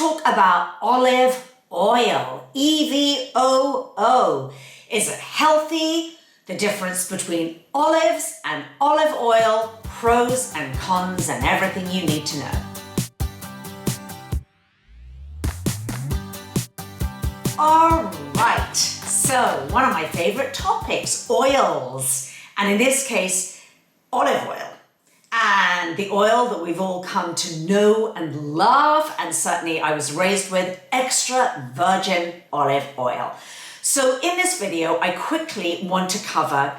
talk about olive oil, EVOO. Is it healthy? The difference between olives and olive oil, pros and cons, and everything you need to know. All right, so one of my favorite topics, oils, and in this case, olive oil. And the oil that we've all come to know and love, and certainly I was raised with, extra virgin olive oil. So in this video, I quickly want to cover,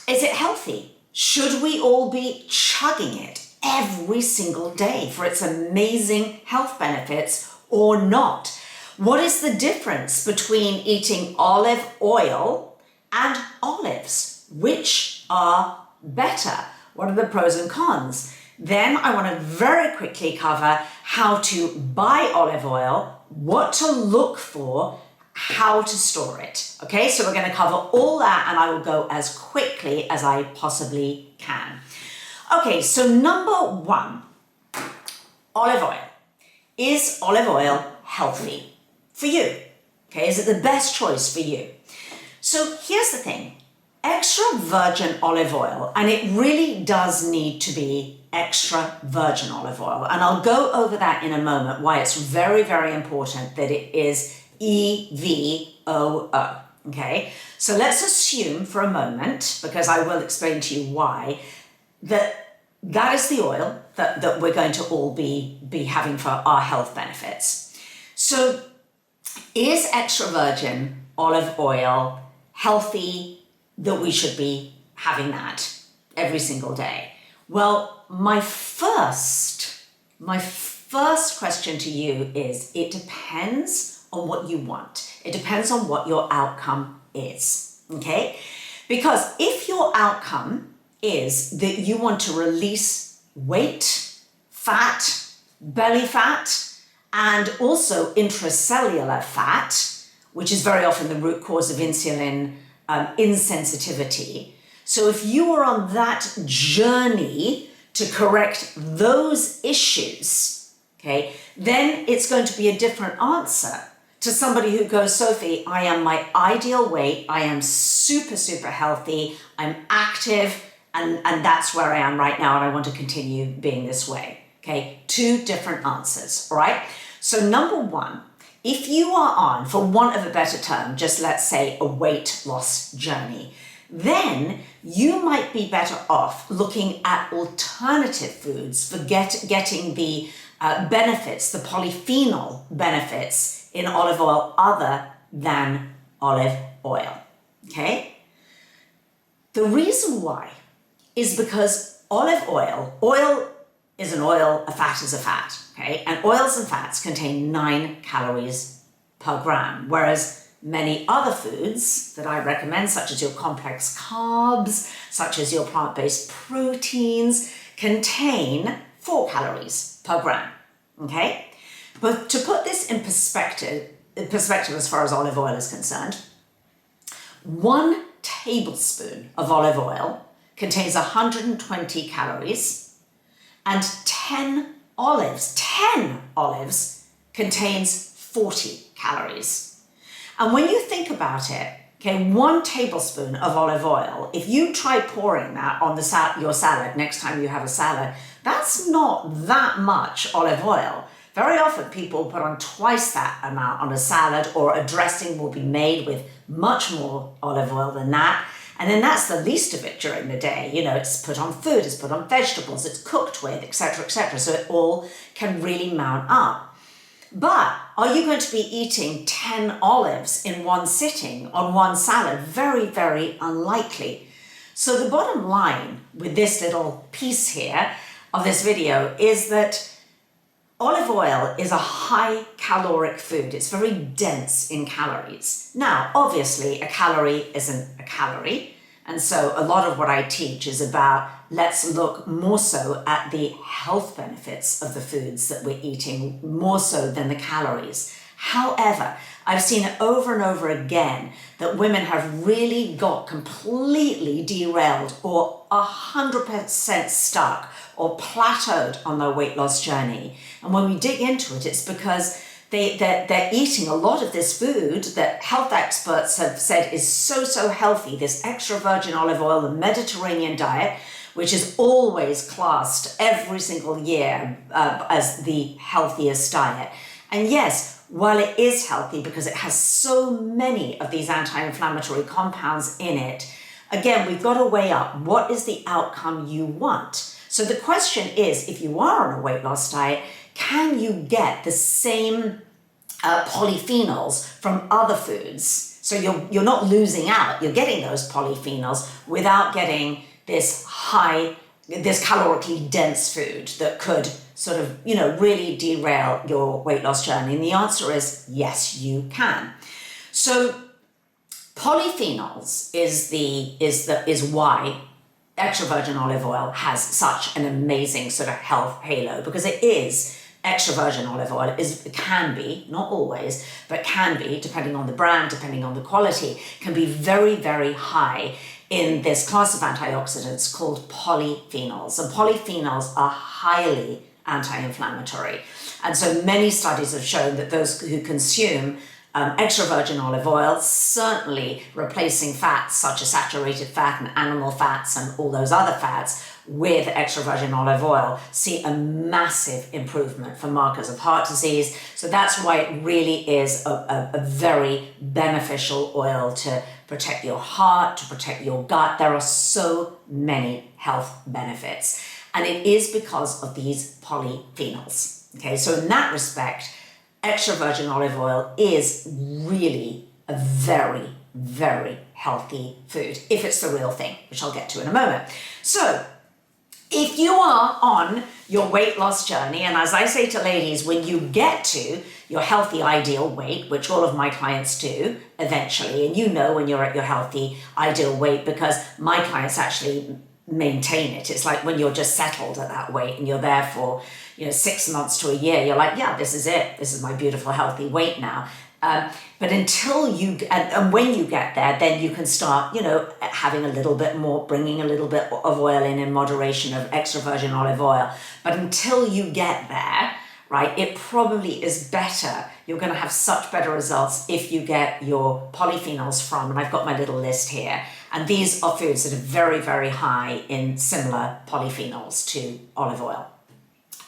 is it healthy? Should we all be chugging it every single day for its amazing health benefits or not? What is the difference between eating olive oil and olives? Which are better? What are the pros and cons? Then I want to very quickly cover how to buy olive oil, what to look for, how to store it. Okay, so we're going to cover all that and I will go as quickly as I possibly can. Okay, so number one, olive oil. Is olive oil healthy for you? Okay, is it the best choice for you? So here's the thing. Extra virgin olive oil, and it really does need to be extra virgin olive oil. And I'll go over that in a moment, why it's very, very important that it is EVOO, okay? So let's assume for a moment, because I will explain to you why, that is the oil that we're going to all be having for our health benefits. So is extra virgin olive oil healthy, that we should be having that every single day? Well, my first question to you is, it depends on what you want. It depends on what your outcome is, okay? Because if your outcome is that you want to release weight, fat, belly fat, and also intracellular fat, which is very often the root cause of insulin insensitivity. So if you are on that journey to correct those issues, okay, then it's going to be a different answer to somebody who goes, Sophie, I am my ideal weight, I am super, super healthy, I'm active, and that's where I am right now, and I want to continue being this way. Okay, two different answers, all right? So number one, if you are on, for want of a better term, just let's say a weight loss journey, then you might be better off looking at alternative foods for getting the benefits, the polyphenol benefits in olive oil other than olive oil, okay? The reason why is because olive oil is an oil, a fat is a fat, okay? And oils and fats contain 9 calories per gram, whereas many other foods that I recommend, such as your complex carbs, such as your plant-based proteins, contain 4 calories per gram, okay? But to put this in perspective as far as olive oil is concerned, 1 tablespoon of olive oil contains 120 calories, and 10 olives contains 40 calories. And when you think about it, okay, 1 tablespoon of olive oil, if you try pouring that on your salad next time you have a salad, that's not that much olive oil. Very often people put on twice that amount on a salad, or a dressing will be made with much more olive oil than that. And then that's the least of it during the day. You know, it's put on food, it's put on vegetables, it's cooked with, etc., etc. So it all can really mount up. But are you going to be eating 10 olives in one sitting on one salad? Very, very unlikely. So the bottom line with this little piece here of this video is that olive oil is a high caloric food. It's very dense in calories. Now, obviously, a calorie isn't a calorie. And so a lot of what I teach is about, let's look more so at the health benefits of the foods that we're eating, more so than the calories. However, I've seen it over and over again that women have really got completely derailed or 100% stuck or plateaued on their weight loss journey. And when we dig into it, it's because they're eating a lot of this food that health experts have said is so healthy, this extra virgin olive oil, the Mediterranean diet, which is always classed every single year as the healthiest diet. And yes, while it is healthy because it has so many of these anti-inflammatory compounds in it, again, we've got to weigh up what is the outcome you want. So the question is, if you are on a weight loss diet, can you get the same polyphenols from other foods? So you're not losing out, you're getting those polyphenols without getting this calorically dense food that could sort of, really derail your weight loss journey. And the answer is yes, you can. So polyphenols is why extra virgin olive oil has such an amazing sort of health halo, because it is extra virgin olive oil can be, not always, but can be, depending on the brand, depending on the quality, can be very, very high in this class of antioxidants called polyphenols. And polyphenols are highly anti-inflammatory. And so many studies have shown that those who consume extra virgin olive oil, certainly replacing fats such as saturated fat and animal fats and all those other fats with extra virgin olive oil, see a massive improvement for markers of heart disease. So that's why it really is a very beneficial oil to protect your heart, to protect your gut. There are so many health benefits. And it is because of these polyphenols. Okay, so in that respect, extra virgin olive oil is really a very, very healthy food, if it's the real thing, which I'll get to in a moment. So if you are on your weight loss journey, and as I say to ladies, when you get to your healthy ideal weight, which all of my clients do eventually, and when you're at your healthy ideal weight, because my clients actually maintain it. It's like when you're just settled at that weight and you're there for 6 months to a year, you're like, yeah, this is it. This is my beautiful healthy weight now. But until and when you get there, then you can start, having a little bit more, bringing a little bit of oil in moderation of extra virgin olive oil. But until you get there, right, it probably is better. You're going to have such better results if you get your polyphenols from, and I've got my little list here. And these are foods that are very, very high in similar polyphenols to olive oil,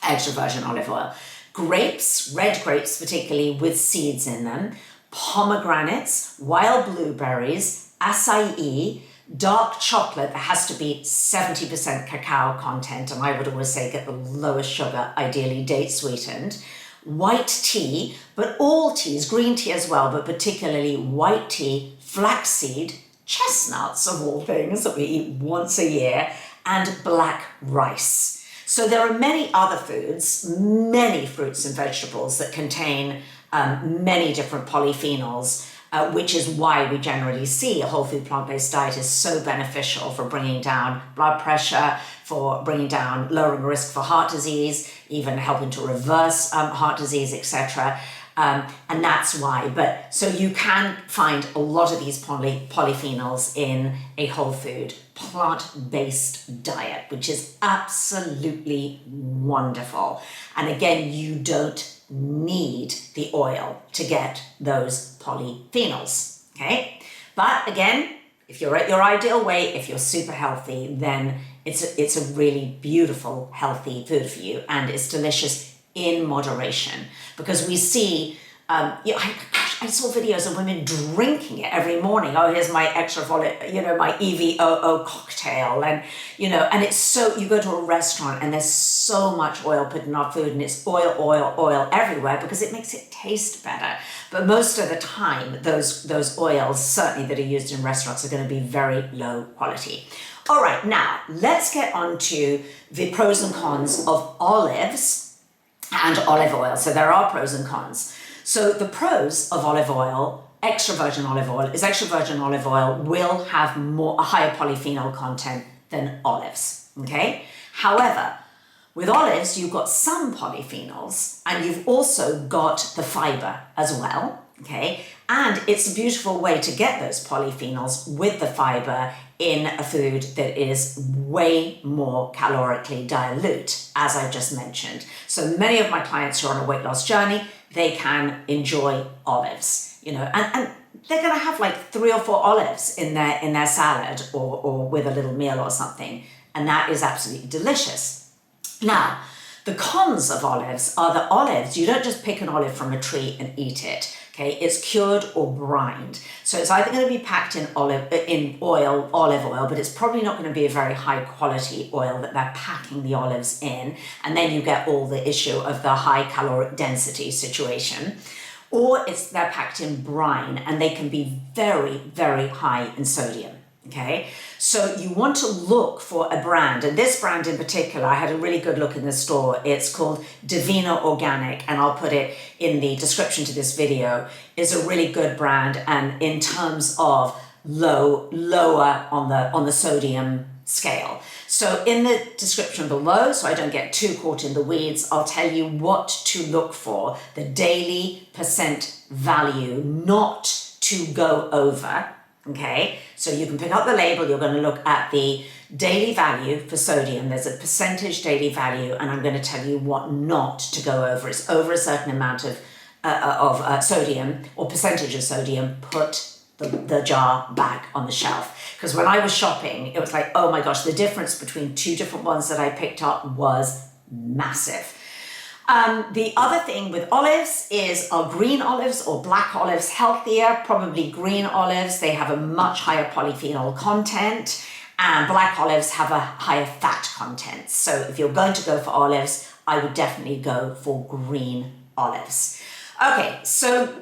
extra virgin olive oil. Grapes, red grapes particularly with seeds in them, pomegranates, wild blueberries, acai, dark chocolate that has to be 70% cacao content, and I would always say get the lowest sugar, ideally date sweetened, white tea, but all teas, green tea as well, but particularly white tea, flaxseed, chestnuts of all things that we eat once a year, and black rice. So there are many other foods, many fruits and vegetables that contain many different polyphenols, which is why we generally see a whole food plant-based diet is so beneficial for bringing down blood pressure, for bringing down, lowering risk for heart disease, even helping to reverse heart disease, etc. And that's why. But so you can find a lot of these polyphenols in a whole food plant-based diet, which is absolutely wonderful. And again, you don't need the oil to get those polyphenols, okay? But again, if you're at your ideal weight, if you're super healthy, then it's a really beautiful, healthy food for you, and it's delicious in moderation, because we see, I saw videos of women drinking it every morning. Oh, here's my extra my EVOO cocktail, and and it's so, you go to a restaurant and there's so much oil put in our food, and it's oil everywhere because it makes it taste better. But most of the time, those oils, certainly that are used in restaurants, are going to be very low quality. All right, now let's get on to the pros and cons of olives and olive oil. So there are pros and cons. So the pros of olive oil, extra virgin olive oil, is extra virgin olive oil will have a higher polyphenol content than olives, okay? However, with olives, you've got some polyphenols, and you've also got the fiber as well, okay? And it's a beautiful way to get those polyphenols with the fiber in a food that is way more calorically dilute, as I just mentioned. So many of my clients who are on a weight loss journey, they can enjoy olives, you know, and they're going to have like 3 or 4 olives in their salad or with a little meal or something, and that is absolutely delicious. Now, the cons of olives are that olives, you don't just pick an olive from a tree and eat it. Okay, it's cured or brined. So it's either going to be packed in olive oil, but it's probably not going to be a very high quality oil that they're packing the olives in. And then you get all the issue of the high caloric density situation. Or they're packed in brine, and they can be very, very high in sodium. Okay, so you want to look for a brand, and this brand in particular, I had a really good look in the store. It's called Divina Organic, and I'll put it in the description to this video. Is a really good brand, and in terms of lower on the sodium scale. So in the description below, so I don't get too caught in the weeds, I'll tell you what to look for, the daily percent value, not to go over. Okay, so you can pick up the label, you're going to look at the daily value for sodium. There's a percentage daily value, and I'm going to tell you what not to go over. It's over a certain amount of sodium or percentage of sodium, put the jar back on the shelf. Because when I was shopping, it was like, oh my gosh, the difference between 2 different ones that I picked up was massive. The other thing with olives is, are green olives or black olives healthier? Probably green olives. They have a much higher polyphenol content, and black olives have a higher fat content. So if you're going to go for olives, I would definitely go for green olives. Okay, so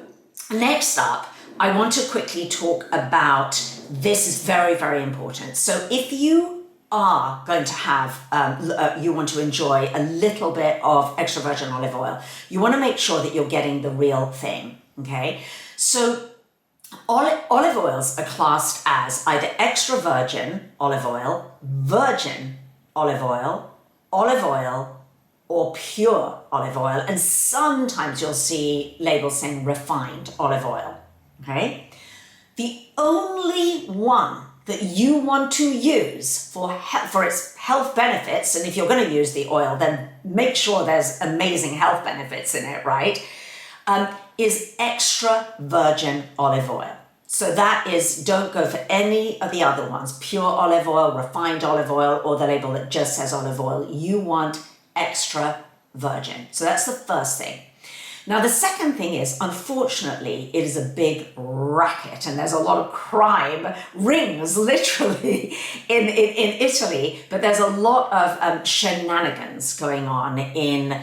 next up, I want to quickly talk about, this is very, very important. So if you are going to have, you want to enjoy a little bit of extra virgin olive oil, you want to make sure that you're getting the real thing, okay? So olive oils are classed as either extra virgin olive oil, virgin olive oil, or pure olive oil, and sometimes you'll see labels saying refined olive oil, okay? The only one that you want to use for its health benefits, and if you're going to use the oil, then make sure there's amazing health benefits in it, right? Is extra virgin olive oil. So that is, don't go for any of the other ones, pure olive oil, refined olive oil, or the label that just says olive oil. You want extra virgin. So that's the first thing. Now, the second thing is, unfortunately, it is a big racket, and there's a lot of crime, rings, literally, in Italy, but there's a lot of shenanigans going on in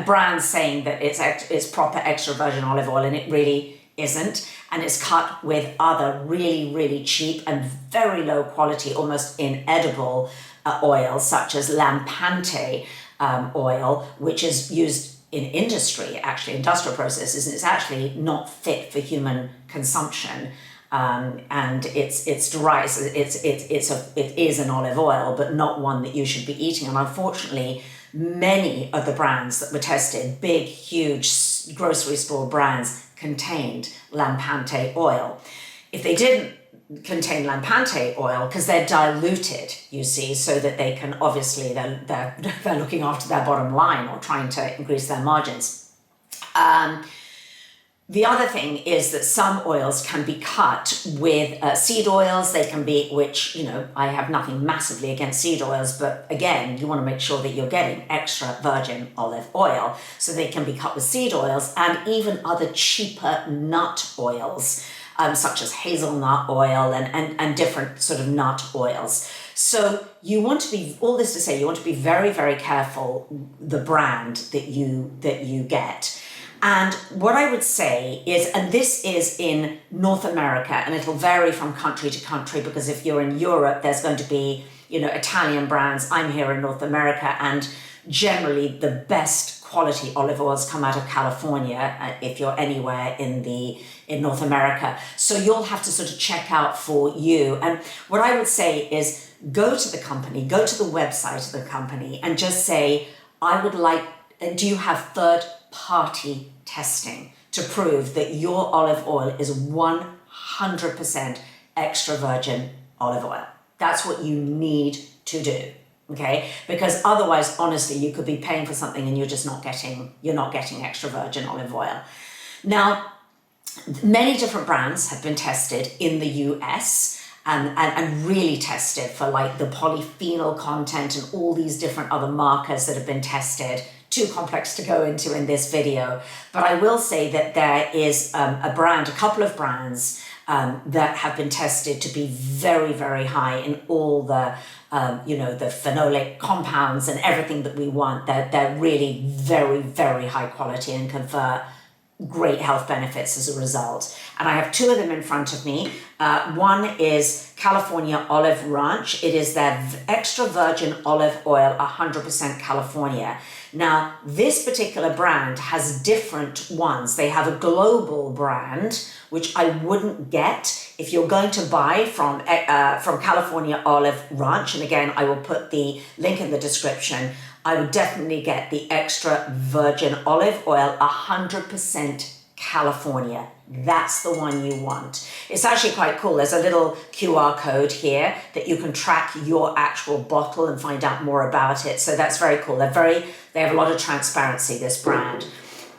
brands saying that it's proper extra virgin olive oil, and it really isn't, and it's cut with other really, really cheap and very low quality, almost inedible oils, such as lampante oil, which is used in industry, actually industrial processes, and it's actually not fit for human consumption. And it's derived, it is an olive oil, but not one that you should be eating. And unfortunately, many of the brands that were tested, big, huge grocery store brands, contained lampante oil. If they didn't contain lampante oil, because they're diluted, you see, so that they can, obviously, they're looking after their bottom line or trying to increase their margins. The other thing is that some oils can be cut with seed oils. They can be, which, you know, I have nothing massively against seed oils, but again, you want to make sure that you're getting extra virgin olive oil. So they can be cut with seed oils and even other cheaper nut oils, such as hazelnut oil and different sort of nut oils. So you want to be, all this to say, you want to be very, very careful the brand that you get. And what I would say is, and this is in North America, and it'll vary from country to country, because if you're in Europe, there's going to be, you know, Italian brands. I'm here in North America, and generally the best quality olive oils come out of California, if you're anywhere in North America. So you'll have to sort of check out for you. And what I would say is, go to the company, go to the website of the company, and just say, I would like do you have third-party testing to prove that your olive oil is 100% extra virgin olive oil? That's what you need to do, okay? Because otherwise, honestly, you could be paying for something and you're not getting extra virgin olive oil. Now, many different brands have been tested in the US and really tested for like the polyphenol content and all these different other markers that have been tested. Too complex to go into in this video, but I will say that there is a couple of brands that have been tested to be very, very high in all the, the phenolic compounds and everything that we want. They're really very, very high quality and confer great health benefits as a result. And I have two of them in front of me. One is California Olive Ranch. It is their extra virgin olive oil, 100% California. Now, this particular brand has different ones. They have a global brand, which I wouldn't get if you're going to buy from California Olive Ranch. And again, I will put the link in the description. I would definitely get the extra virgin olive oil, 100% California. That's the one you want. It's actually quite cool. There's a little QR code here that you can track your actual bottle and find out more about it. So that's very cool. They have a lot of transparency, this brand.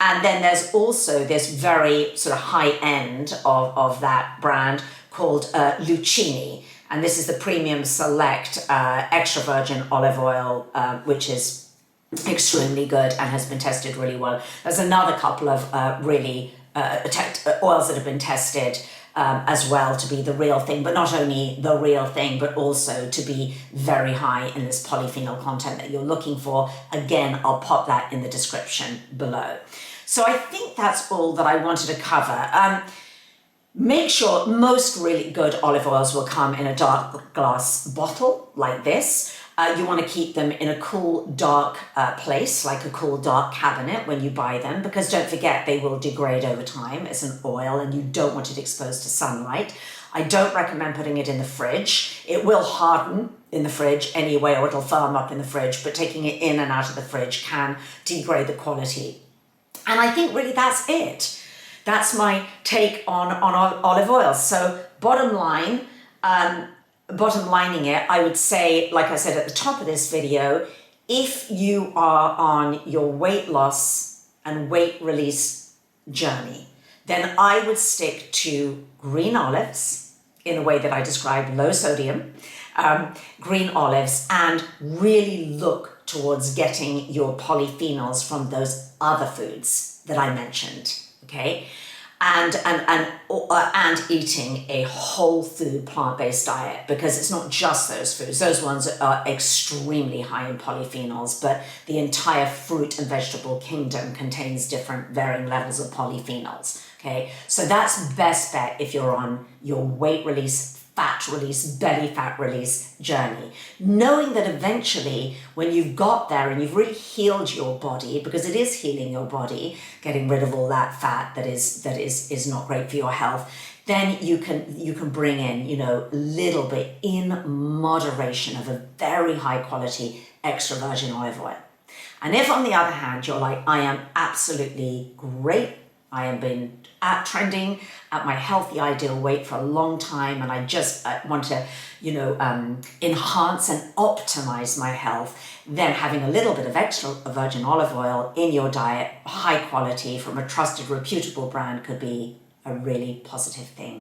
And then there's also this very sort of high end of that brand called Lucchini. And this is the Premium Select Extra Virgin Olive Oil, which is extremely good and has been tested really well. There's another couple of really oils that have been tested as well to be the real thing, but not only the real thing, but also to be very high in this polyphenol content that you're looking for. Again, I'll pop that in the description below. So I think that's all that I wanted to cover. Make sure most really good olive oils will come in a dark glass bottle like this. You want to keep them in a cool, dark place, like a cool, dark cabinet when you buy them, because don't forget, they will degrade over time. It's an oil and you don't want it exposed to sunlight. I don't recommend putting it in the fridge. It will harden in the fridge anyway, or it'll firm up in the fridge, but taking it in and out of the fridge can degrade the quality. And I think really that's it. That's my take on olive oil. So bottom lining it, I would say, like I said at the top of this video, if you are on your weight loss and weight release journey, then I would stick to green olives in the way that I described, low sodium, green olives, and really look towards getting your polyphenols from those other foods that I mentioned, okay? And eating a whole food plant-based diet, because it's not just those foods. Those ones are extremely high in polyphenols, but the entire fruit and vegetable kingdom contains different varying levels of polyphenols, okay? So that's best bet if you're on your weight release, fat release, belly fat release journey. Knowing that eventually when you've got there and you've really healed your body, because it is healing your body, getting rid of all that fat that is not great for your health, then you can bring in, little bit in moderation of a very high quality extra virgin olive oil. And if on the other hand, you're like, I am absolutely great, I have been trending at my healthy ideal weight for a long time, and I just want to, enhance and optimize my health, then having a little bit of extra virgin olive oil in your diet, high quality from a trusted, reputable brand, could be a really positive thing.